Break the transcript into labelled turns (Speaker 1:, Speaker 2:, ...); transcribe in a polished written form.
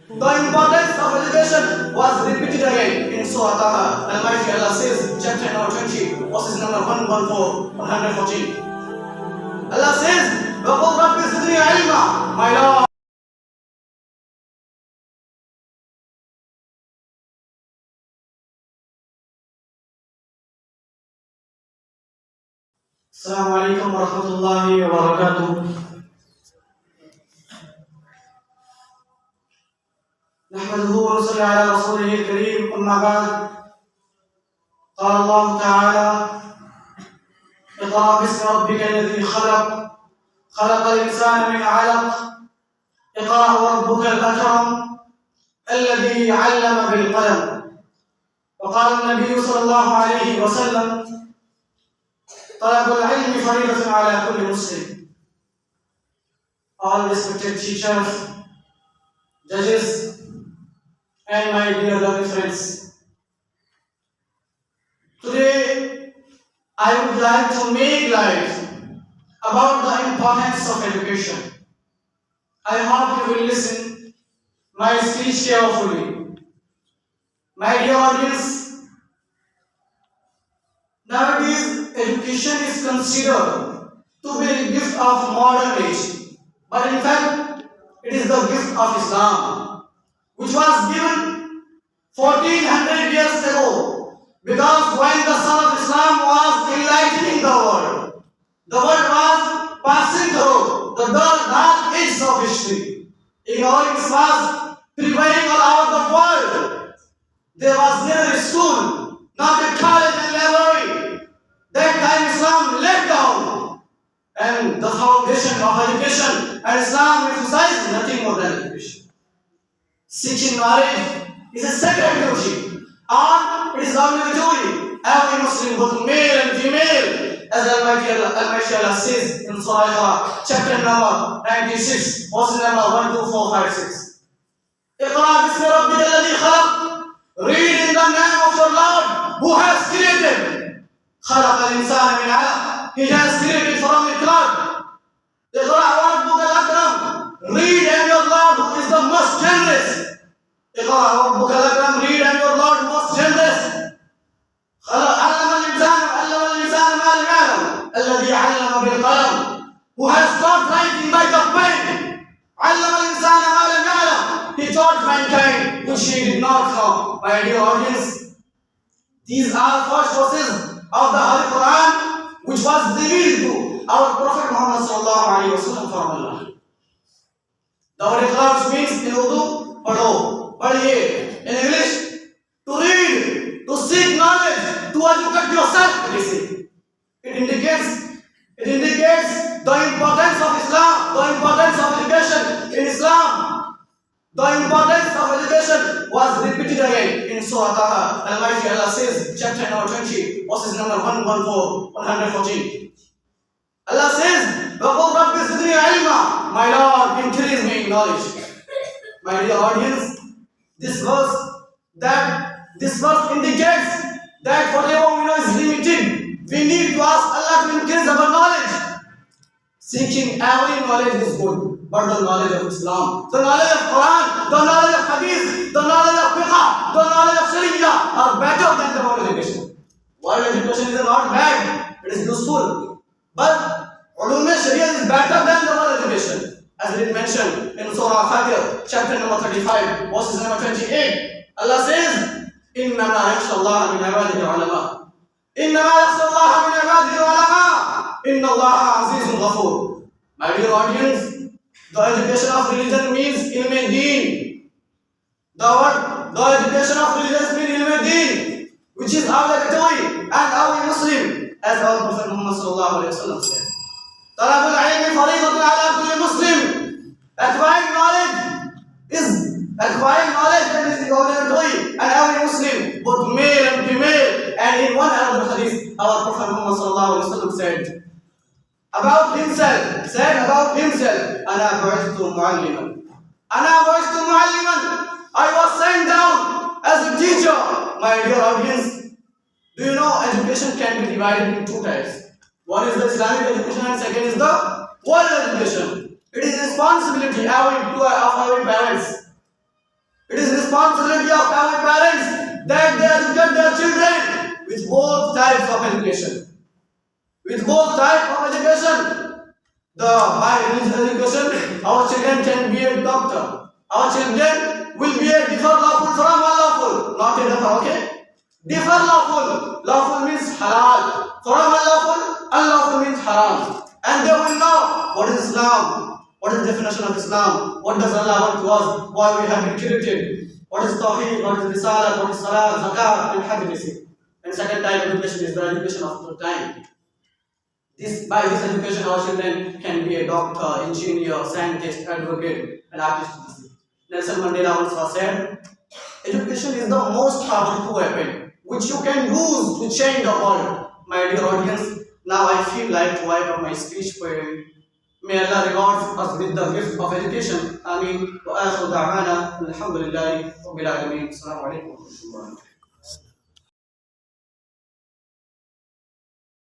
Speaker 1: The importance of education was repeated again in Surah Taha. Almighty Allah says, chapter number 20, verses number 114, 114. Allah says, وَقُلْ رَبِّ زِدْنِي عِلْمًا. My Lord, Assalamu alaikum wa rahmatullahi wa barakatuh. نحمده ونصلي على رسوله الكريم أما بعد قال الله تعالى اقرأ باسم ربك الذي خلق خلق الإنسان من علق اقرأ وربك الأكرم الذي علم بالقلم. وقال النبي صلى الله عليه وسلم طلب العلم فريضة على كل مسلم. All respected teachers, judges, and my dear loving friends, today I would like to make light about the importance of education. I hope you will listen my speech carefully. My dear audience, nowadays education is considered to be a gift of modern age, but in fact it is the gift of Islam, which was given 1400 years ago, because when the Son of Islam was enlightening the world was passing through the dark ages of history. Ignorance was prevailing all over the world. There was neither a school, not a college and library. That time Islam laid down, and the foundation of education, and Islam emphasizes nothing more than education. Seeking knowledge is a sacred duty, and it is obligatory. Every Muslim, both male and female, as Almighty Allah says in Surah chapter number 96, verse number 1, 2, 4, 5, 6. اقرأ باسم ربك الذي خلق. Read in the name of your Lord who has created. خلق الإنسان من علق. He has created from a cloud. اقرأ وربك الأكرم. Read and your Lord who is the most generous. اقرأ وربك الأكرم. Read and your Lord most generous. علم الإنسان ما لم يعلم. الذي علم بالقلم. Who has taught writing by the pen. علم الإنسان ما لم يعلم. He taught mankind which he did not know. My dear audience, these are first verses of the Holy Quran, which was revealed to our Prophet Muhammad sallallahu alaihi wasallam from Allah. The word Iqra, which means in Urdu, padho, padhiye. In English, to read, to seek knowledge, to educate yourself. It indicates the importance of Islam, the importance of education in Islam. The importance of education was repeated again in Surah Taha. Almighty Allah says, chapter number 20, verses number 114, 114. Allah says, وَقُلْ رَبِّ زِدْنِي عِلْمًا. My Lord, increase me in knowledge. My dear audience, this verse indicates that whatever we know is limited. We need to ask Allah to increase our knowledge. Seeking every knowledge is good, but the knowledge of Islam, the knowledge of Quran, the knowledge of Hadith, the knowledge of Fiqh, the knowledge of Sharia are better than the world education. World education is not bad, it is useful. But Ulum Sharia is better than the world education. As it is mentioned in Surah Fatir, chapter number 35, verses number 28. Allah says, إِنَّمَا يَخْشَى اللَّهَ مِنْ عِبَادِهِ الْعُلَمَاءُ. إِنَّمَا يَخْشَى اللَّهَ مِنْ عِبَادِهِ الْعُلَمَاءُ. إِنَّ اللَّهَ عَزِيزٌ غَفُورٌ. My dear audience, the education of religion means ilm deen. The education of religion means ilm deen, which is obligatory and every Muslim, as our Prophet Muhammad sallallahu alaihi wasallam said. طلب العلم فريضة على كل مسلم. Acquiring knowledge that is obligatory and every Muslim, both male and female. And in one another hadith, our Prophet Muhammad sallallahu alaihi wasallam said about himself, أنا بعثت معلما. I was sent down as a teacher. My dear audience, do you know education can be divided into two types? One is the Islamic education and second is the world education. It is responsibility of our parents responsibility of our parents that they educate their children with both types of education. With both types of education. By religious education, our children can be a doctor. Our children will be a differ lawful from unlawful. Not a differ, okay? Differ lawful. Lawful means halal. From unlawful means haram. And they will know what is Islam, what is the definition of Islam, what does Allah want to us, why we have been created, what is Tawheed, what is Risalah, what is Salah, Zakat, and Hadith. And second type of education is the education of the time. By this education, our children can be a doctor, engineer, scientist, advocate, and artist. Nelson Mandela once said, education is the most powerful weapon which you can use to change the world. My dear audience, now I feel like to wipe up my speech poem. May Allah reward us with the gift of education. Ameen. Wa akhiru da'wana alhamdulillahi rabbil alamin. Assalamu alaikum.